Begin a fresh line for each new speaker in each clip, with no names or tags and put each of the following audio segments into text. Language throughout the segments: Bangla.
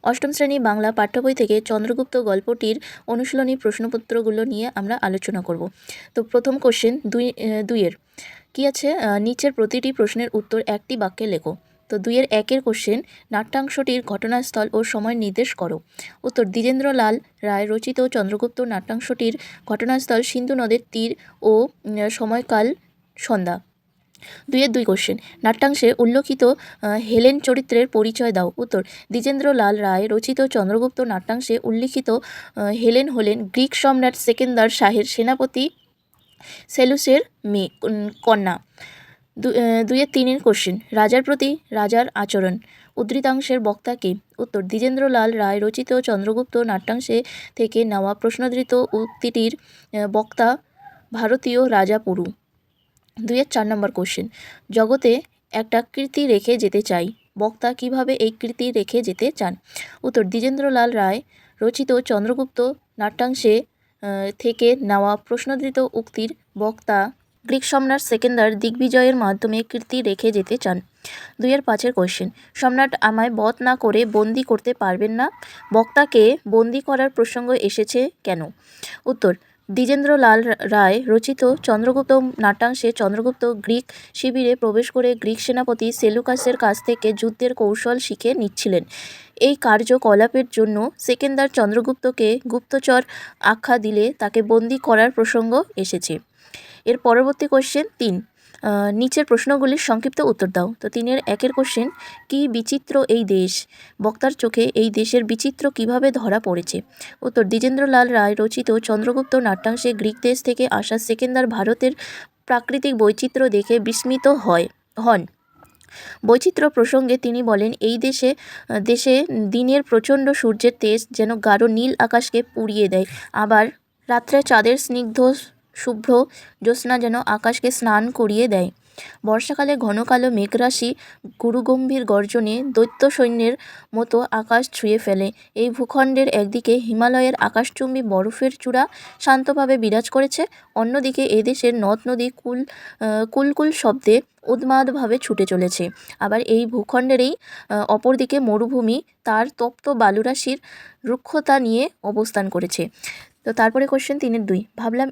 অষ্টম শ্রেণী বাংলা পাঠ্য বই থেকে চন্দ্রগুপ্ত গল্পটির অনুশীলনী প্রশ্নপত্রগুলো নিয়ে আমরা আলোচনা করব। তো প্রথম কোশ্চেন দুইয়ের কী আছে, নিচের প্রতিটি প্রশ্নের উত্তর একটি বাক্যে লেখো। তো 2-এর 1-এর কোশ্চেন, নাট্যাংশটির ঘটনাস্থল ও সময় নির্দেশ করো। উত্তর, দ্বিজেন্দ্রলাল রায় রচিত চন্দ্রগুপ্ত নাট্যাংশটির ঘটনাস্থল সিন্ধু নদের তীর ও সময়কাল সন্ধ্যা। 2-এর 2 কোশ্চেন, নাট্যাংশে উল্লেখিত হেলেন চরিত্রের পরিচয় দাও। উত্তর, দ্বিজেন্দ্রলাল রায় রচিত চন্দ্রগুপ্ত নাট্যাংশে উল্লিখিত হেলেন হলেন গ্রিক সম্রাট সেকেন্দার শাহের সেনাপতি সেলুসের মেয়ে কন্যা। 2-এর 3-এর কোশ্চেন, রাজার প্রতি রাজার আচরণ উদ্ধৃতাংশের বক্তা কে? উত্তর, দ্বিজেন্দ্রলাল রায় রচিত চন্দ্রগুপ্ত নাট্যাংশে থেকে নেওয়া প্রশ্নোদ্ধৃত উক্তিটির বক্তা ভারতীয় রাজা পুরু। 2-এর 4 নম্বর কোশ্চেন, জগতে একটা কীর্তি রেখে যেতে চাই, বক্তা কিভাবে এই কীর্তি রেখে যেতে চান? উত্তর, দ্বিজেন্দ্রলাল রায় রচিত চন্দ্রগুপ্ত নাট্যাংশে থেকে নেওয়া প্রশ্নোদ্ধৃত উক্তির বক্তা গ্রিক সম্রাট সেকেন্দার দিগ্বিজয়ের মাধ্যমে কীর্তি রেখে যেতে চান। 2-এর 5-এর কোশ্চেন, সম্রাট আমায় বধ না করে বন্দি করতে পারবেন না, বক্তাকে বন্দি করার প্রসঙ্গ এসেছে কেন? উত্তর, দ্বিজেন্দ্রলাল রায় রচিত চন্দ্রগুপ্ত নাট্যাংশে চন্দ্রগুপ্ত গ্রিক শিবিরে প্রবেশ করে গ্রিক সেনাপতি সেলুকাসের কাছ থেকে যুদ্ধের কৌশল শিখে নিচ্ছিলেন। এই কার্যকলাপের জন্য সেকেন্দার চন্দ্রগুপ্তকে গুপ্তচর আখ্যা দিলে তাকে বন্দি করার প্রসঙ্গ এসেছে। এর পরবর্তী কোশ্চেন 3, নিচের প্রশ্নগুলির সংক্ষিপ্ত উত্তর দাও। তো 3-এর 1-এর কোশ্চেন, কি বিচিত্র এই দেশ, বক্তার চোখে এই দেশের বিচিত্র কিভাবে ধরা পড়েছে? উত্তর, দ্বিজেন্দ্রলাল রায় রচিত চন্দ্রগুপ্ত নাট্যাংশে গ্রিক দেশ থেকে আসা সেকেন্দার ভারতের প্রাকৃতিক বৈচিত্র্য দেখে বিস্মিত হন। বৈচিত্র্য প্রসঙ্গে তিনি বলেন, এই দেশে দিনের প্রচণ্ড সূর্যের তেজ যেন গাঢ় নীল আকাশকে পুড়িয়ে দেয়, আবার রাত্রে চাঁদের স্নিগ্ধ শুভ্র জ্যোৎস্না যেন আকাশকে স্নান করিয়ে দেয়। বর্ষাকালে ঘন কালো মেঘরাশি গুরুগম্ভীর গর্জনে দৈত্য সৈন্যের মতো আকাশ ছুঁয়ে ফেলে। এই ভূখণ্ডের একদিকে হিমালয়ের আকাশচুম্বী বরফের চূড়া শান্তভাবে বিরাজ করেছে, অন্যদিকে এদেশের নদ নদী কুলকুল শব্দে উন্মাদভাবে ছুটে চলেছে। আবার এই ভূখণ্ডেরই অপরদিকে মরুভূমি তার তপ্ত বালুরাশির রুক্ষতা নিয়ে অবস্থান করেছে। তো তারপরে কোশ্চেন 3-এর 2, ভাবলাম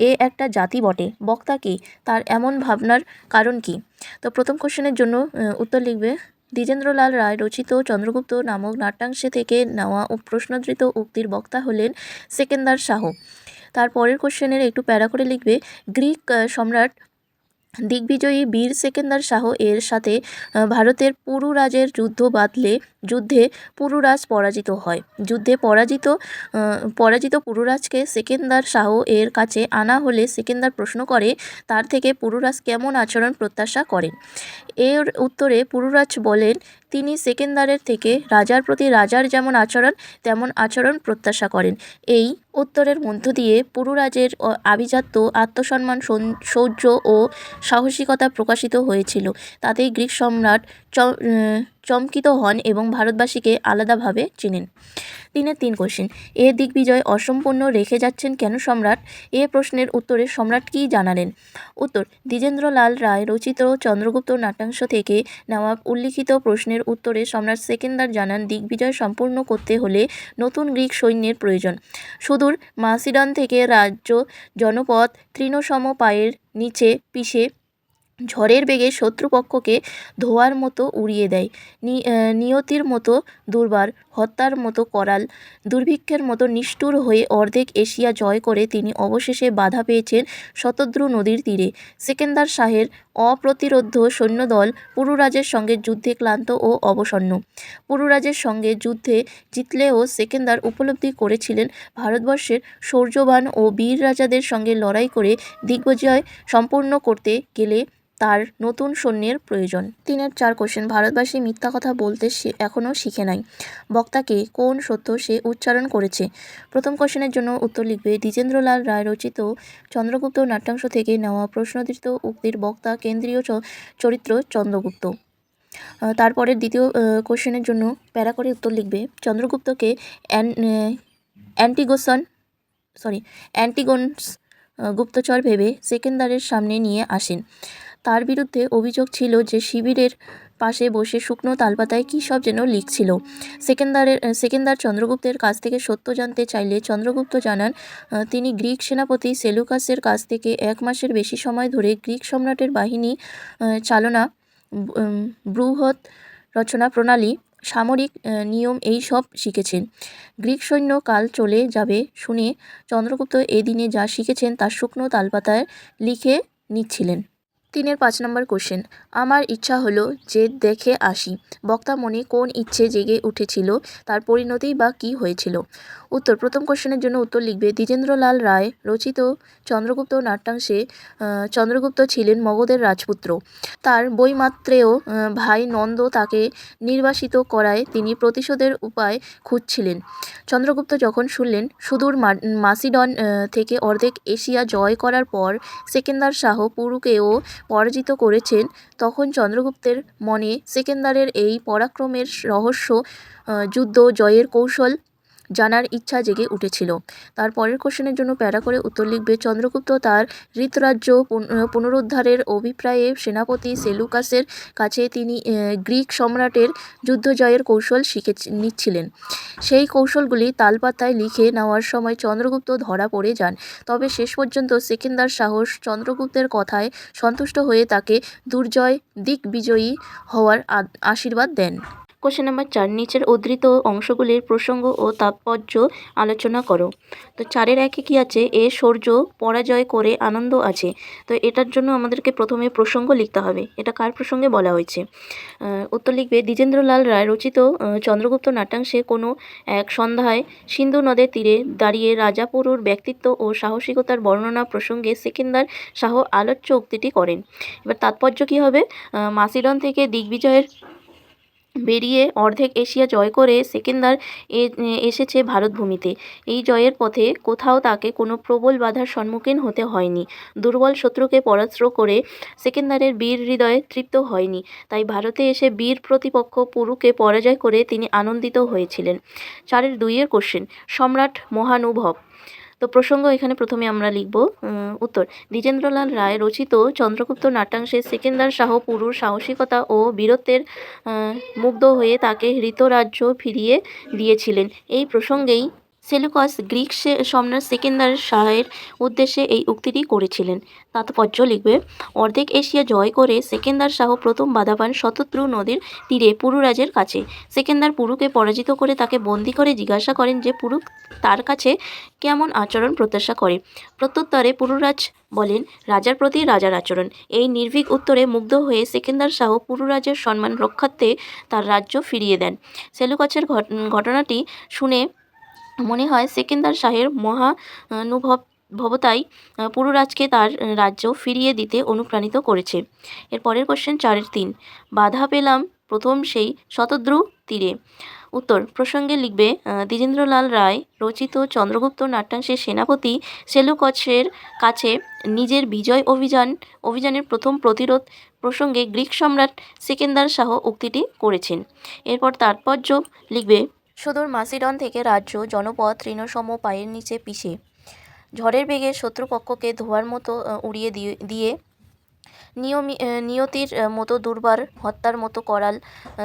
এ একটা জাতি বটে, বক্তা কি, তার এমন ভাবনার কারণ কি? তো প্রথম কোশ্চেনের জন্য উত্তর লিখবে, দ্বিজেন্দ্রলাল রায় রচিত চন্দ্রগুপ্ত নামক নাট্যাংশে থেকে নেওয়া প্রশ্নোদ্ধৃত উক্তির বক্তা হলেন সেকেন্দার শাহ। তারপরের কোশ্চেনের একটু প্যারা করে লিখবে, গ্রিক সম্রাট দিগ্বিজয়ী বীর সেকেন্দার শাহ এর সাথে ভারতের পুরুরাজের যুদ্ধ বাঁধলে যুদ্ধে পুরুরাজ পরাজিত হয়। যুদ্ধে পরাজিত পুরুরাজকে সেকেন্দার শাহ এর কাছে আনা হলে সেকেন্দার প্রশ্ন করে, তার থেকে পুরুরাজ কেমন আচরণ প্রত্যাশা করেন? এর উত্তরে পুরুরাজ বলেন, তিনি সেকেন্দারের থেকে রাজার প্রতি রাজার যেমন আচরণ তেমন আচরণ প্রত্যাশা করেন। এই উত্তরের মধ্য দিয়ে পুরুরাজের আভিজাত্য, আত্মসম্মান, শৌর্য ও সাহসিকতা প্রকাশিত হয়েছিল। তাতেই গ্রিক সম্রাট চমকিত হন এবং ভারতবাসীকে আলাদাভাবে চেনেন। 3-এর 3 কোশ্চেন, এ দিগ্বিজয় অসম্পূর্ণ রেখে যাচ্ছেন কেন সম্রাট? এ প্রশ্নের উত্তরে সম্রাট কী জানালেন? উত্তর, দ্বিজেন্দ্রলাল রায় রচিত চন্দ্রগুপ্ত নাট্যাংশ থেকে নেওয়া উল্লিখিত প্রশ্নের উত্তরে সম্রাট সেকেন্দার জানান, দিগ্বিজয় সম্পূর্ণ করতে হলে নতুন গ্রিক সৈন্যের প্রয়োজন। সুদূর মাসিডন থেকে রাজ্য জনপদ তৃণসম পায়ের নিচে পিষে ঝড়ের বেগে শত্রুপক্ষকে ধোঁয়ার মতো উড়িয়ে দেয়। নিয়তির মতো দুর্বার, হত্যার মতো করাল, দুর্ভিক্ষের মতো নিষ্ঠুর হয়ে অর্ধেক এশিয়া জয় করে তিনি অবশেষে বাধা পেয়েছেন শতদ্রু নদীর তীরে। সেকেন্দার শাহের অপ্রতিরোধ্য সৈন্যদল পুরুরাজের সঙ্গে যুদ্ধে ক্লান্ত ও অবসন্ন। পুরুরাজের সঙ্গে যুদ্ধে জিতলেও সেকেন্দার উপলব্ধি করেছিলেন, ভারতবর্ষের শৌর্যবান ও বীর রাজাদের সঙ্গে লড়াই করে দিগ্বিজয় সম্পূর্ণ করতে গেলে তার নতুন সৈন্যের প্রয়োজন। 3-এর 4 কোশ্চেন, ভারতবাসী মিথ্যা কথা বলতে এখনও শিখে নাই, বক্তাকে কোন সত্য সে উচ্চারণ করেছে? প্রথম কোশ্চেনের জন্য উত্তর লিখবে, দ্বিজেন্দ্রলাল রায় রচিত চন্দ্রগুপ্ত নাট্যাংশ থেকে নেওয়া প্রশ্নোদ্ধৃত উক্তির বক্তা কেন্দ্রীয় চরিত্র চন্দ্রগুপ্ত। তারপরে দ্বিতীয় কোশ্চেনের জন্য প্যারা করে উত্তর লিখবে, চন্দ্রগুপ্তকে অ্যান্টিগোনস গুপ্তচর ভেবে সেকেন্দারের সামনে নিয়ে আসেন। তার বিরুদ্ধে অভিযোগ ছিল যে পাশে বসে শুকনো তালপাতায় কী সব যেন লিখছিল। সেকেন্দার চন্দ্রগুপ্তের কাছ থেকে সত্য জানতে চাইলে চন্দ্রগুপ্ত জানান তিনি গ্রিক সেনাপতি সেলুকাসের কাছ থেকে 1 মাসের বেশি সময় ধরে গ্রিক সম্রাটের বাহিনী চালনা, বৃহৎ রচনা প্রণালী, সামরিক নিয়ম এই সব শিখেছেন। গ্রিক সৈন্য কাল চলে যাবে শুনে চন্দ্রগুপ্ত এদিনে যা শিখেছেন তা শুকনো তালপাতায় লিখে নিচ্ছিলেন। 3-এর 5 নম্বর কোশ্চেন, আমার ইচ্ছা হলো যে দেখে আসি। বক্তা মনে কোন ইচ্ছে জেগে উঠেছিল, তার পরিণতি বা কী হয়েছিল? উত্তর, প্রথম কোশ্চেনের জন্য উত্তর লিখবে দ্বিজেন্দ্রলাল রায় রচিত চন্দ্রগুপ্ত নাট্যাংশে চন্দ্রগুপ্ত ছিলেন মগধের রাজপুত্র। তার বৈমাত্রেয় ভাই নন্দ তাকে নির্বাসিত করায় তিনি প্রতিশোধের উপায় খুঁজছিলেন। চন্দ্রগুপ্ত যখন শুনলেন সুদূর মাসিডন থেকে অর্ধেক এশিয়া জয় করার পর সেকেন্দার শাহ পুরুকেও পরাজিত করেছেন, তখন চন্দ্রগুপ্তের মনে সেকেন্দারের এই পরাক্রমের রহস্য, যুদ্ধ জয়ের কৌশল জানার ইচ্ছা জেগে উঠেছিল। তার পরের কোশ্চেনের জন্য প্যারা করে উত্তর লিখবে চন্দ্রগুপ্ত তার হৃতরাজ্য পুনরুদ্ধারের অভিপ্রায়ে সেনাপতি সেলুকাসের কাছে তিনি গ্রিক সম্রাটের যুদ্ধ জয়ের কৌশল শিখে নিচ্ছিলেন। সেই কৌশলগুলি তালপাতায় লিখে নেওয়ার সময় চন্দ্রগুপ্ত ধরা পড়ে যান। তবে শেষ পর্যন্ত সেকেন্দার সাহস চন্দ্রগুপ্তের কথায় সন্তুষ্ট হয়ে তাকে দিগ্বিজয়ী হওয়ার আশীর্বাদ দেন। কোশ্চেন নাম্বার 4, নিচের উদ্ধৃত অংশগুলির প্রসঙ্গ ও তাৎপর্য আলোচনা করো। তো 4-এর 1-এ কী আছে? এ শৌর্য পরাজয় করে আনন্দ আছে। তো এটার জন্য আমাদেরকে প্রথমে প্রসঙ্গ লিখতে হবে। এটা কার প্রসঙ্গে বলা হয়েছে? উত্তর লিখবে দ্বিজেন্দ্রলাল রায় রচিত চন্দ্রগুপ্ত নাট্যাংশে কোনো এক সন্ধ্যায় সিন্ধু নদের তীরে দাঁড়িয়ে রাজা পুরুর ব্যক্তিত্ব ও সাহসিকতার বর্ণনা প্রসঙ্গে সেকেন্দার শাহ আলোচ্য উক্তিটি করেন। এবার তাৎপর্য কী হবে? মাসিডন থেকে দিগ্বিজয়ের বেরিয়ে অর্ধেক এশিয়া জয় করে সেকেন্দার এসেছে ভারতভূমিতে। এই জয়ের পথে কোথাও তাকে কোনো প্রবল বাধার সম্মুখীন হতে হয়নি। দুর্বল শত্রুকে পরাস্ত করে সেকেন্দারের বীর হৃদয়ে তৃপ্ত হয়নি। তাই ভারতে এসে বীর প্রতিপক্ষ পুরুকে পরাজয় করে তিনি আনন্দিত হয়েছিলেন। 4-এর 2-এর কোশ্চেন, সম্রাট মহানুভব। তো প্রসঙ্গ এখানে প্রথমে আমরা লিখব উত্তর, দ্বিজেন্দ্রলাল রায় রচিত চন্দ্রগুপ্ত নাট্যাংশে সেকেন্দার শাহ পুরুর সাহসিকতা ও বীরত্বের মুগ্ধ হয়ে তাকে হৃতরাজ্য ফিরিয়ে দিয়েছিলেন। এই প্রসঙ্গেই সেলুকাস গ্রিক সম্রাট সেকেন্দার শাহের উদ্দেশ্যে এই উক্তিটি করেছিলেন। তাৎপর্য লিখবে অর্ধেক এশিয়া জয় করে সেকেন্দার শাহ প্রথম বাধা পান শতদ্রু নদীর তীরে পুরুরাজের কাছে। সেকেন্দার পুরুকে পরাজিত করে তাকে বন্দী করে জিজ্ঞাসা করেন যে পুরু তার কাছে কেমন আচরণ প্রত্যাশা করে। প্রত্যুত্তরে পুরুরাজ বলেন রাজার প্রতি রাজার আচরণ। এই নির্ভীক উত্তরে মুগ্ধ হয়ে সেকেন্দার শাহ পুরুরাজের সম্মান রক্ষার্থে তার রাজ্য ফিরিয়ে দেন। সেলুকাসের ঘটনাটি শুনে মনে হয় সেকেন্দার শাহের মহানুভবতাই পুরুরাজকে তার রাজ্য ফিরিয়ে দিতে অনুপ্রাণিত করেছে। এর পরের কোশ্চেন 4-এর 3, বাধা পেলাম প্রথম সেই শতদ্রু তীরে। উত্তর, প্রসঙ্গে লিখবে দ্বিজেন্দ্রলাল রায় রচিত চন্দ্রগুপ্ত নাট্যাংশের সেনাপতি সেলুকসের কাছে নিজের বিজয় অভিযানের প্রথম প্রতিরোধ প্রসঙ্গে গ্রিক সম্রাট সেকেন্দার শাহ উক্তিটি করেছেন। এরপর তাৎপর্য লিখবে সুদূর মাসিডন থেকে রাজ্য জনপদ তৃণসম পায়ের নিচে পিষে ঝড়ের বেগে শত্রুপক্ষকে ধোঁয়ার মতো উড়িয়ে দিয়ে নিয়তির মতো দুর্বার, হত্যার মতো করাল,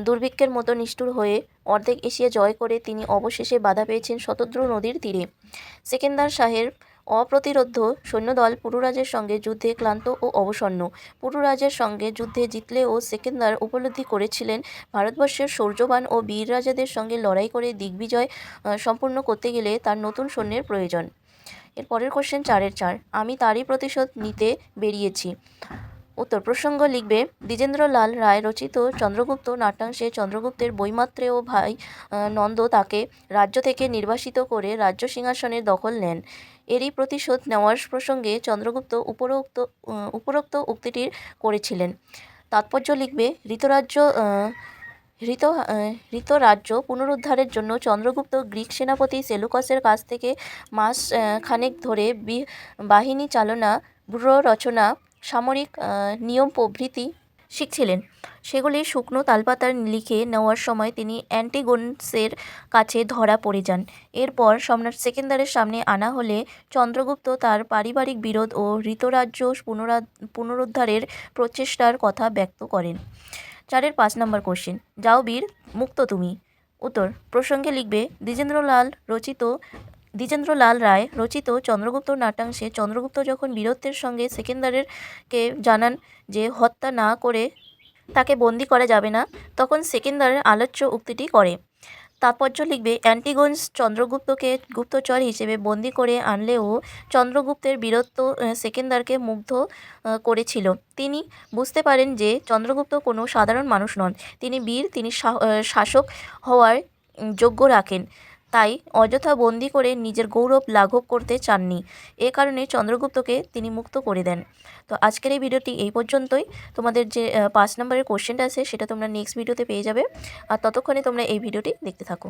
দুর্ভিক্ষের মতো নিষ্ঠুর হয়ে অর্ধেক এশিয়া জয় করে তিনি অবশেষে বাধা পেয়েছেন শতদ্রু নদীর তীরে। সেকেন্দার শাহের অপ্রতিরোধ্য সৈন্যদল পুরুরাজের সঙ্গে যুদ্ধে ক্লান্ত ও অবসন্ন। পুরুরাজের সঙ্গে যুদ্ধে জিতলেও সেকেন্দার উপলব্ধি করেছিলেন ভারতবর্ষের শৌর্যবান ও বীর রাজাদের সঙ্গে লড়াই করে দিগ্বিজয় সম্পূর্ণ করতে গেলে তার নতুন সৈন্যের প্রয়োজন। এর পরের কোশ্চেন 4-এর 4, আমি তারই প্রতিশোধ নিতে বেরিয়েছি। উত্তর, প্রসঙ্গ লিখবে দ্বিজেন্দ্রলাল রায় রচিত চন্দ্রগুপ্ত নাট্যাংশে চন্দ্রগুপ্তের বৈমাত্রেয় ভাই নন্দ তাকে রাজ্য থেকে নির্বাসিত করে রাজ্য সিংহাসনের দখল নেন। এরই প্রতিশোধ নেওয়ার প্রসঙ্গে চন্দ্রগুপ্ত উপরোক্ত উক্তিটির করেছিলেন। তাৎপর্য লিখবে হৃতরাজ্য পুনরুদ্ধারের জন্য চন্দ্রগুপ্ত গ্রিক সেনাপতি সেলুকাসের কাছ থেকে মাস খানেক ধরে বাহিনী চালনা, ব্যূহ রচনা, সামরিক নিয়ম প্রভৃতি শিখছিলেন। সেগুলি শুকনো তালপাতায় লিখে নেওয়ার সময় তিনি অ্যান্টিগোনাসের কাছে ধরা পড়ে যান। এরপর সম্রাট সেকেন্দারের সামনে আনা হলে চন্দ্রগুপ্ত তার পারিবারিক বিরোধ ও হৃতরাজ্য পুনরুদ্ধারের প্রচেষ্টার কথা ব্যক্ত করেন। 4-এর 5 নম্বর কোশ্চেন, যাও বীর মুক্ত তুমি। উত্তর, প্রসঙ্গে লিখবে দ্বিজেন্দ্রলাল রায় রচিত চন্দ্রগুপ্ত নাট্যাংশে চন্দ্রগুপ্ত যখন বীরত্বের সঙ্গে সেকেন্দারকে জানান যে হত্যা না করে তাকে বন্দি করা যাবে না, তখন সেকেন্দারের আলোচ্য উক্তিটি করে। তাৎপর্য লিখবে, অ্যান্টিগোন চন্দ্রগুপ্তকে গুপ্তচর হিসেবে বন্দি করে আনলেও চন্দ্রগুপ্তের বীরত্ব সেকেন্দারকে মুগ্ধ করেছিল। তিনি বুঝতে পারেন যে চন্দ্রগুপ্ত কোনো সাধারণ মানুষ নন, তিনি বীর, তিনি শাসক হওয়ার যোগ্য রাখেন। তাই অযথা বন্দি করে নিজের গৌরব লাঘব করতে চাননি। এ কারণে চন্দ্রগুপ্তকে তিনি মুক্ত করে দেন। তো আজকের এই ভিডিওটি এই পর্যন্তই। তোমাদের যে 5 নম্বরের কোশ্চেনটা আছে সেটা তোমরা নেক্সট ভিডিওতে পেয়ে যাবে। আর ততক্ষণে তোমরা এই ভিডিওটি দেখতে থাকো।